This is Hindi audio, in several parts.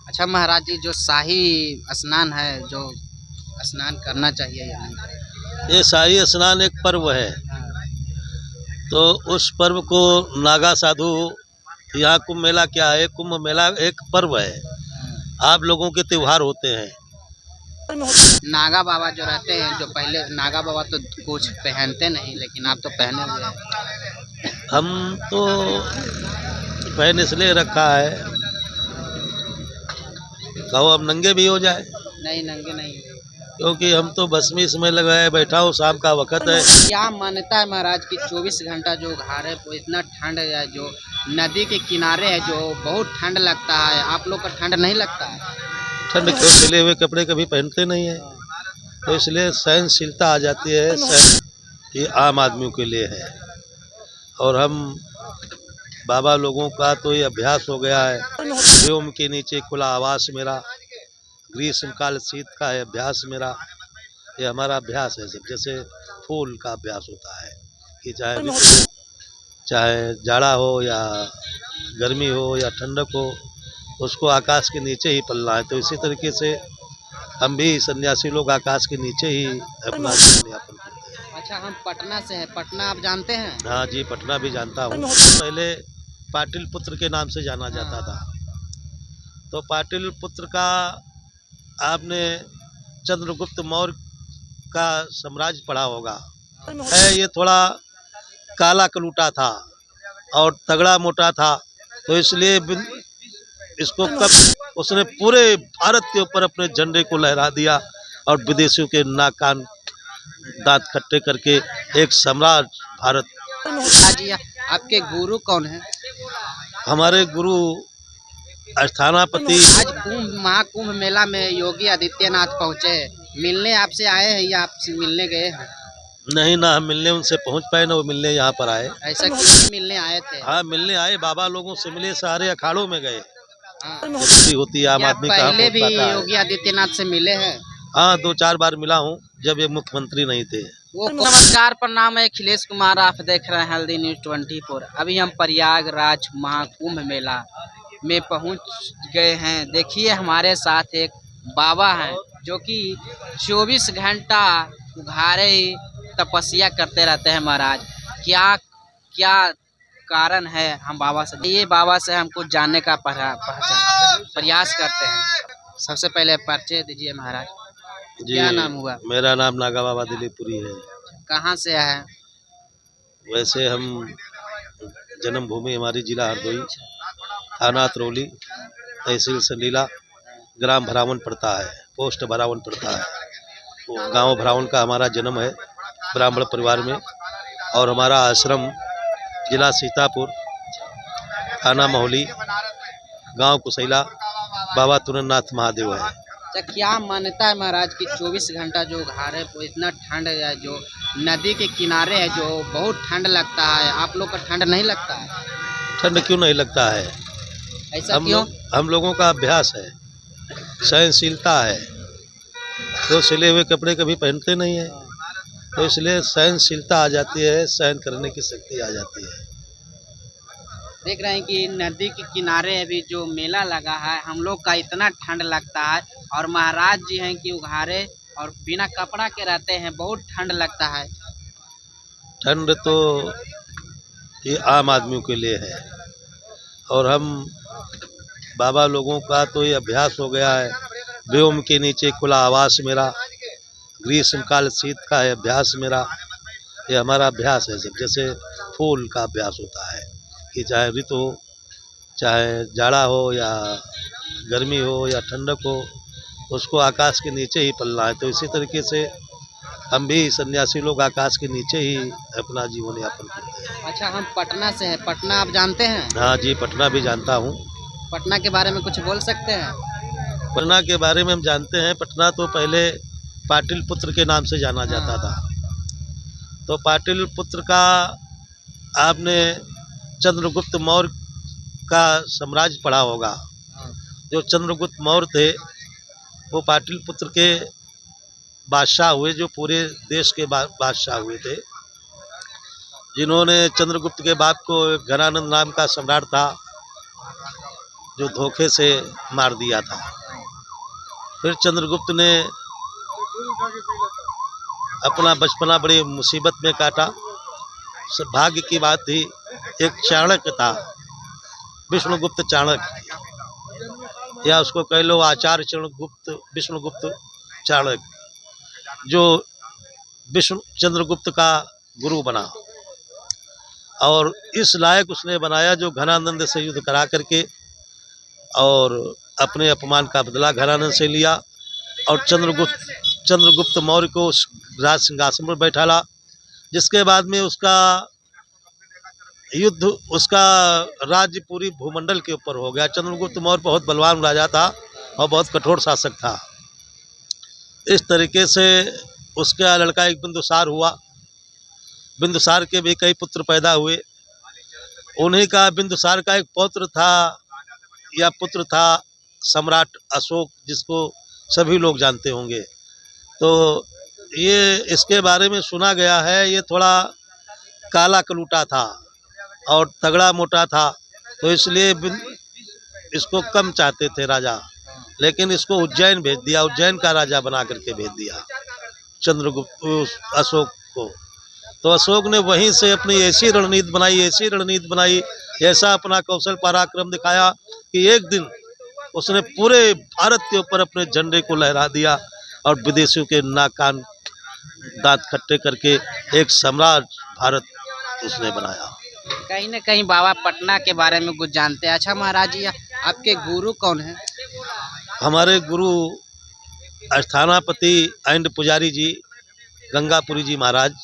अच्छा महाराज जी, जो शाही स्नान है, जो स्नान करना चाहिए या नहीं? ये शाही स्नान एक पर्व है, तो उस पर्व को नागा साधु, यहाँ कुंभ मेला क्या है, कुंभ मेला एक पर्व है, आप लोगों के त्योहार होते हैं। नागा बाबा जो रहते हैं, जो पहले नागा बाबा तो कुछ पहनते नहीं, लेकिन आप तो पहने हुए हैं। हम तो पहन इसलिए रखा है, कहो अब नंगे भी हो जाए, नहीं, नंगे नहीं। क्योंकि हम तो बस में इसमें लगाए बैठा हूँ, शाम का वक्त है। क्या मान्यता है महाराज की 24 घंटा जो घाट है, वो इतना ठंड है, जो नदी के किनारे है, जो बहुत ठंड लगता है, आप लोग का ठंड नहीं लगता है? ठंड क्यों, सिले हुए कपड़े कभी पहनते नहीं है, तो इसलिए सहनशीलता आ जाती है। सहन ये आम आदमियों के लिए है, और हम बाबा लोगों का तो ये अभ्यास हो गया है। व्योम के नीचे खुला आवास मेरा, ग्रीष्म काल शीत का है अभ्यास मेरा, ये हमारा अभ्यास है। सब जैसे फूल का अभ्यास होता है कि चाहे ऋतु हो, चाहे जाड़ा हो या गर्मी हो या ठंडक हो, उसको आकाश के नीचे ही पलना है। तो इसी तरीके से हम भी सन्यासी लोग आकाश के नीचे ही अपना जीवन यापन करते हैं। अच्छा, हम पटना से हैं, पटना आप जानते हैं? हाँ जी, पटना भी जानता हूँ। पहले पाटिल पुत्र के नाम से जाना जाता था, तो पाटिल पुत्र का आपने चंद्रगुप्त मौर्य का साम्राज्य पढ़ा होगा। है ये थोड़ा काला कलूटा था और तगड़ा मोटा था, तो इसलिए इसको कब उसने पूरे भारत के ऊपर अपने झंडे को लहरा दिया और विदेशियों के नाक कान दांत खट्टे करके एक सम्राट भारत। जी, आपके गुरु कौन है? हमारे गुरु स्थानापति। आज महाकुंभ मेला में योगी आदित्यनाथ पहुँचे, मिलने आपसे आए हैं या आपसे मिलने गए हैं? नहीं ना, हम मिलने उनसे पहुंच पाए ना वो मिलने यहाँ पर आए। ऐसा क्यों मिलने आए थे? हाँ, मिलने आए, बाबा लोगों से मिले, सारे अखाड़ों में गए। हाँ। जैसी होती है, आम क्या आदमी कहाँ पहले पहुँच भी पाता है। योगी आदित्यनाथ से मिले हैं? हाँ, 2-4 बार मिला हूँ, जब ये मुख्यमंत्री नहीं थे। नमस्कार, प्रणाम, मैं अखिलेश कुमार, आप देख रहे हैं हेल्दी न्यूज 24। अभी हम प्रयागराज महाकुंभ मेला में पहुंच गए हैं। देखिए हमारे साथ एक बाबा हैं, जो कि 24 घंटा उघारे ही तपस्या करते रहते हैं। महाराज, क्या क्या कारण है? हम बाबा से हम कुछ जानने का प्रयास करते हैं। सबसे पहले परिचय दीजिए महाराज, जी, क्या नाम हुआ? मेरा नाम नागा बाबा दिलीपुरी है। कहाँ से आए? वैसे हम जन्मभूमि हमारी जिला हरदोई, थाना अतरौली, तहसील संडीला, ग्राम भरावन पड़ता है, पोस्ट भरावन पड़ता है। तो गांव भरावन का हमारा जन्म है, ब्राह्मण परिवार में, और हमारा आश्रम जिला सीतापुर, थाना मोहली, गांव कुसैला, बाबा तुरंतनाथ महादेव है। अच्छा, क्या मान्यता है महाराज की 24 घंटा जो घाट है, वो इतना ठंड है, जो नदी के किनारे है, जो बहुत ठंड लगता है, आप लोग का ठंड नहीं लगता है? ठंड क्यों नहीं लगता है, ऐसा क्यों? हम लोगों का अभ्यास है, सहनशीलता है, तो सिले हुए कपड़े कभी पहनते नहीं है, तो इसलिए सहनशीलता आ जाती है, सहन करने की शक्ति आ जाती है। देख रहे हैं कि नदी के किनारे अभी जो मेला लगा है, हम लोग का इतना ठंड लगता है, और महाराज जी हैं कि उघारे और बिना कपड़ा के रहते हैं, बहुत ठंड लगता है। ठंड तो ये आम आदमियों के लिए है, और हम बाबा लोगों का तो ये अभ्यास हो गया है। व्योम के नीचे खुला आवास मेरा, ग्रीष्म काल शीत का है अभ्यास मेरा, ये हमारा अभ्यास है। सब जैसे फूल का अभ्यास होता है कि चाहे ऋतु हो, चाहे जाड़ा हो या गर्मी हो या ठंडक हो, उसको आकाश के नीचे ही पलना है। तो इसी तरीके से हम भी सन्यासी लोग आकाश के नीचे ही अपना जीवन यापन करते हैं। अच्छा, हम पटना से हैं, पटना आप जानते हैं? हाँ जी, पटना भी जानता हूँ। पटना के बारे में कुछ बोल सकते हैं? पटना के बारे में हम जानते हैं, पटना तो पहले पाटिल पुत्र के नाम से जाना जाता था। तो पाटिल पुत्र का आपने चंद्रगुप्त मौर्य का साम्राज्य पढ़ा होगा। जो चंद्रगुप्त मौर्य थे, वो पाटिल पुत्र के बादशाह हुए, जो पूरे देश के बादशाह हुए थे, जिन्होंने चंद्रगुप्त के बाप को घनानंद नाम का सम्राट था, जो धोखे से मार दिया था। फिर चंद्रगुप्त ने अपना बचपना बड़ी मुसीबत में काटा। भाग्य की बात थी, एक चाणक्य था, विष्णुगुप्त चाणक्य, या उसको कह लो आचार्य चंद्रगुप्त विष्णुगुप्त चाणक्य, जो चंद्रगुप्त का गुरु बना और इस लायक उसने बनाया जो घनानंद से युद्ध करा करके और अपने अपमान का बदला घनानंद से लिया और चंद्रगुप्त मौर्य को उस राज सिंहासन पर बैठाला, जिसके बाद में उसका युद्ध, उसका राज्य पूरी भूमंडल के ऊपर हो गया। चंद्रगुप्त मौर्य बहुत बलवान राजा था और बहुत कठोर शासक था। इस तरीके से उसका लड़का एक बिंदुसार हुआ। बिंदुसार के भी कई पुत्र पैदा हुए। उन्हीं का बिंदुसार का एक पौत्र था या पुत्र था सम्राट अशोक, जिसको सभी लोग जानते होंगे। तो ये इसके बारे में सुना गया है, ये थोड़ा काला कलूटा था और तगड़ा मोटा था, तो इसलिए इसको कम चाहते थे राजा, लेकिन इसको उज्जैन भेज दिया, उज्जैन का राजा बना करके भेज दिया चंद्रगुप्त अशोक को। तो अशोक ने वहीं से अपनी ऐसी रणनीति बनाई, ऐसा अपना कौशल पराक्रम दिखाया कि एक दिन उसने पूरे भारत के ऊपर अपने झंडे को लहरा दिया और विदेशियों के नाक कान दांत खट्टे करके एक सम्राट भारत उसने बनाया। कहीं न कहीं बाबा पटना के बारे में कुछ जानते हैं। अच्छा महाराज जी, आपके गुरु कौन है? हमारे गुरु स्थानापति एंड पुजारी जी गंगापुरी जी महाराज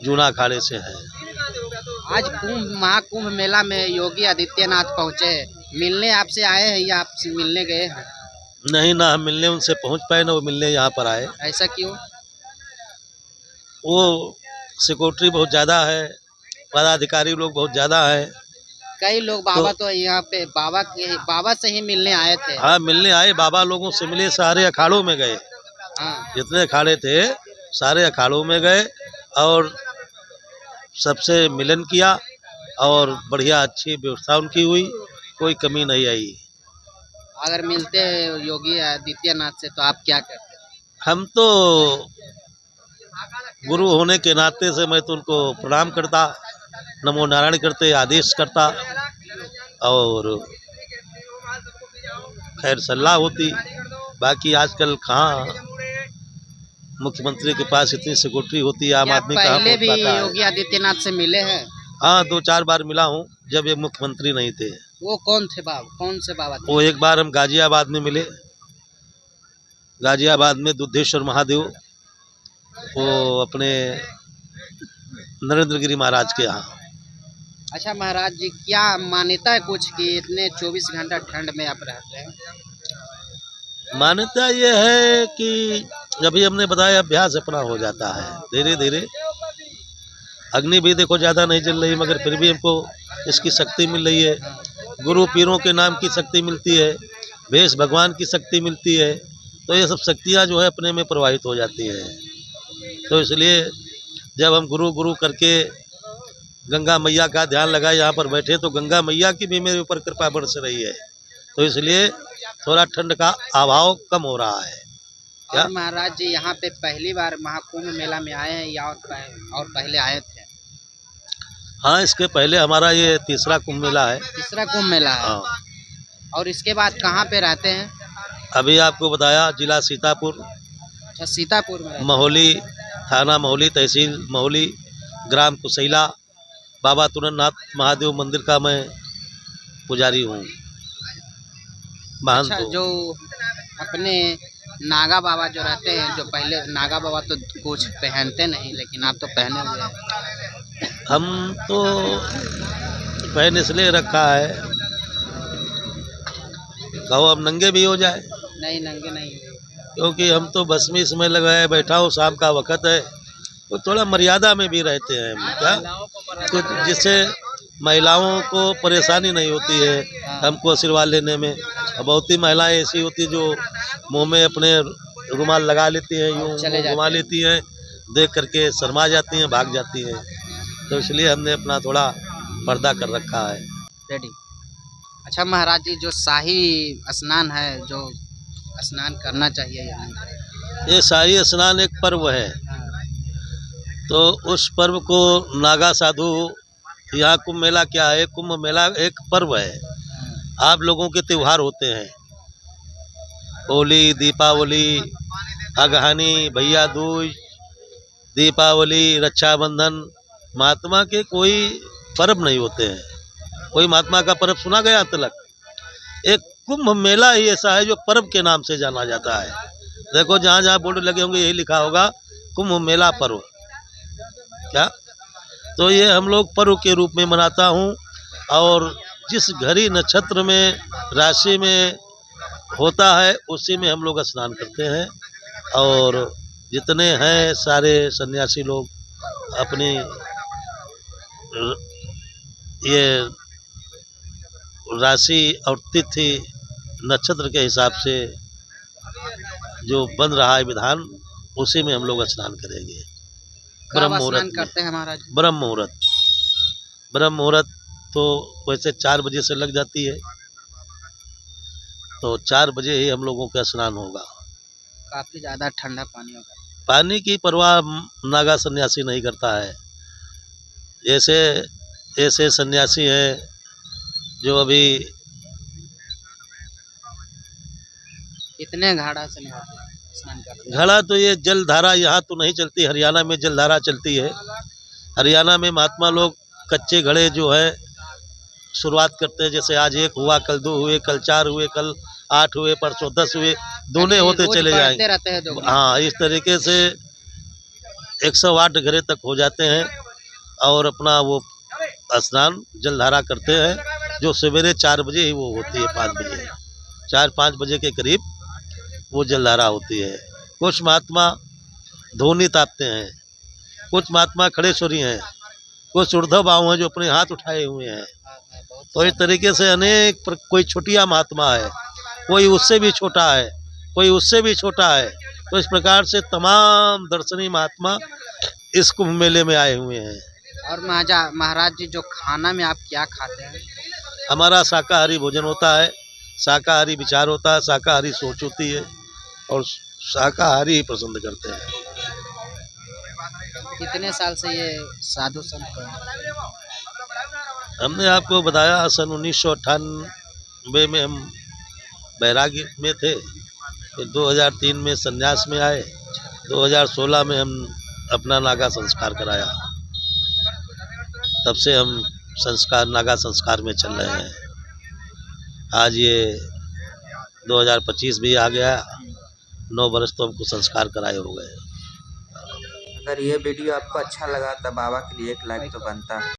जूना अखाड़े से हैं। आज महाकुंभ मेला में योगी आदित्यनाथ पहुंचे, मिलने आपसे आए हैं या आपसे मिलने गए हैं? नहीं, ना हम मिलने उनसे पहुंच पाए, ना वो मिलने यहाँ पर आए। ऐसा क्यों? वो सिक्योरिटी बहुत ज़्यादा है, पदाधिकारी लोग बहुत ज़्यादा है। कई लोग बाबा तो यहाँ पे बाबा से ही मिलने आए थे। हाँ, मिलने आए, बाबा लोगों से मिले, सारे अखाड़ों में गए। हाँ। जितने अखाड़े थे सारे अखाड़ों में गए और सबसे मिलन किया और बढ़िया अच्छी व्यवस्था उनकी हुई, कोई कमी नहीं आई। अगर मिलते योगी आदित्यनाथ से तो आप क्या करते? हम तो गुरु होने के नाते से मैं तो उनको प्रणाम करता, नमो नारायण करते, आदेश करता और खैर सलाह होती। बाकी आजकल कहाँ मुख्यमंत्री के पास इतनी सिक्योरिटी होती है, आम आदमी कहाँ पहले भी पहुंच पाता है। योगी आदित्यनाथ से मिले हैं? हाँ, 2-4 बार मिला हूँ, जब ये मुख्यमंत्री नहीं थे। वो कौन थे बाबा? कौन से बाबा थे? वो एक बार हम गाजियाबाद में मिले, गाजियाबाद में दुद्धेश्वर महादेव, वो अपने नरेंद्र गिरी महाराज के यहाँ। अच्छा महाराज जी, क्या मान्यता है कुछ कि इतने 24 घंटा ठंड में आप रहते हैं? मान्यता ये है कि अभी हमने बताया अभ्यास अपना हो जाता है धीरे धीरे। अग्नि भी देखो ज़्यादा नहीं जल रही, मगर फिर भी हमको इसकी शक्ति मिल रही है। गुरु पीरों के नाम की शक्ति मिलती है, वेश भगवान की शक्ति मिलती है, तो ये सब शक्तियाँ जो है अपने में प्रवाहित हो जाती है। तो इसलिए जब हम गुरु गुरु करके गंगा मैया का ध्यान लगाए यहाँ पर बैठे, तो गंगा मैया की भी मेरे ऊपर कृपा बरस रही है, तो इसलिए थोड़ा ठंड का अभाव कम हो रहा है। क्या और महाराज जी, यहाँ पे पहली बार महाकुंभ मेला में आए हैं या और पहले आए थे? हाँ, इसके पहले हमारा ये तीसरा कुंभ मेला है। तीसरा कुंभ मेला है। हाँ। और इसके बाद कहाँ पे रहते हैं? अभी आपको बताया, जिला सीतापुर, अच्छा सीतापुर में। महोली, थाना महोली, तहसील महोली, ग्राम कुसैला, बाबा तुरंतनाथ महादेव मंदिर का मैं पुजारी हूँ, महंत अच्छा, हूँ। जो अपने नागा बाबा जो रहते हैं, जो पहले नागा बाबा तो कुछ पहनते नहीं, लेकिन आप तो पहने हुए हैं। हम तो पहन इसलिए रखा है, कहो अब नंगे भी हो जाए। नहीं, नंगे नहीं। क्योंकि हम तो बस में इसमें लगाए बैठा हूँ, शाम का वक्त है, तो थोड़ा मर्यादा में भी रहते हैं हम, क्या तो जिससे महिलाओं को परेशानी नहीं होती है हमको आशीर्वाद लेने में। बहुत ही महिलाएं ऐसी होती है जो मुंह में अपने रुमाल लगा लेती हैं, यूँ घुमा लेती हैं, देख करके शर्मा जाती हैं, भाग जाती हैं, तो इसलिए हमने अपना थोड़ा पर्दा कर रखा है। रेडी। अच्छा महाराज जी, जो शाही स्नान है, जो स्नान करना चाहिए यहाँ, ये शाही स्नान एक पर्व है, तो उस पर्व को नागा साधु, यहाँ कुंभ मेला क्या है, कुंभ मेला एक पर्व है। आप लोगों के त्योहार होते हैं, होली, दीपावली, अगहानी, भैया दूज, दीपावली, रक्षाबंधन, महात्मा के कोई पर्व नहीं होते हैं। कोई महात्मा का पर्व सुना गया तिलक? एक कुंभ मेला ही ऐसा है जो पर्व के नाम से जाना जाता है। देखो जहाँ जहाँ बोर्ड लगे होंगे यही लिखा होगा कुंभ मेला पर्व। क्या तो ये हम लोग पर्व के रूप में मनाता हूँ, और जिस घड़ी नक्षत्र में राशि में होता है उसी में हम लोग स्नान करते हैं। और जितने हैं सारे सन्यासी लोग अपनी ये राशि और तिथि नक्षत्र के हिसाब से जो बन रहा है विधान, उसी में हम लोग स्नान करेंगे। कब स्नान करते हैं महाराज? ब्रह्म मुहूर्त तो वैसे 4 बजे से लग जाती है, तो 4 बजे ही हम लोगों का स्नान होगा। काफी ज्यादा ठंडा पानी होगा। पानी की परवाह नागा सन्यासी नहीं करता है। ऐसे ऐसे सन्यासी हैं जो अभी इतने घाड़ा से नहाते हैं, स्नान करते हैं। घड़ा तो ये जलधारा यहाँ तो नहीं चलती, हरियाणा में जलधारा चलती है। हरियाणा में महात्मा लोग कच्चे घड़े जो है शुरुआत करते हैं, जैसे आज 1 हुआ, कल 2 हुए, कल 4 हुए, कल 8 हुए, परसों 10 हुए, दूने होते रोज चले बढ़ते जाएंगे। रहते हैं दोगुना। हाँ, इस तरीके से 108 घड़े तक हो जाते हैं और अपना वो स्नान जलधारा करते हैं, जो सवेरे 4 बजे ही वो होती है, 5 बजे, 4-5 बजे के करीब वो जलधारा होती है। कुछ महात्मा धोनी तापते हैं, कुछ महात्मा खड़ेश्वरी हैं, कुछ ऊर्ध्व बाहु हैं जो अपने हाथ उठाए हुए हैं। तो इस तरीके से अनेक कोई छोटिया महात्मा है, कोई उससे भी छोटा है, कोई उससे भी छोटा है। तो इस प्रकार से तमाम दर्शनीय महात्मा इस कुंभ मेले में आए हुए हैं। और महाराज जी, जो खाना में आप क्या खाते हैं? हमारा शाकाहारी भोजन होता है, शाकाहारी विचार होता है, शाकाहारी सोच होती है, और शाकाहारी ही पसंद करते हैं। कितने साल से ये साधु संत हैं? हमने आपको बताया सन 1998 में हम बैरागी में थे, फिर 2003 में संन्यास में आए, 2016 में हम अपना नागा संस्कार कराया। तब से हम नागा संस्कार में चल रहे हैं। आज ये 2025 भी आ गया, 9 वर्ष तो हमको संस्कार कराए हो गए। अगर ये वीडियो आपको अच्छा लगा तो बाबा के लिए एक लाइक तो बनता है।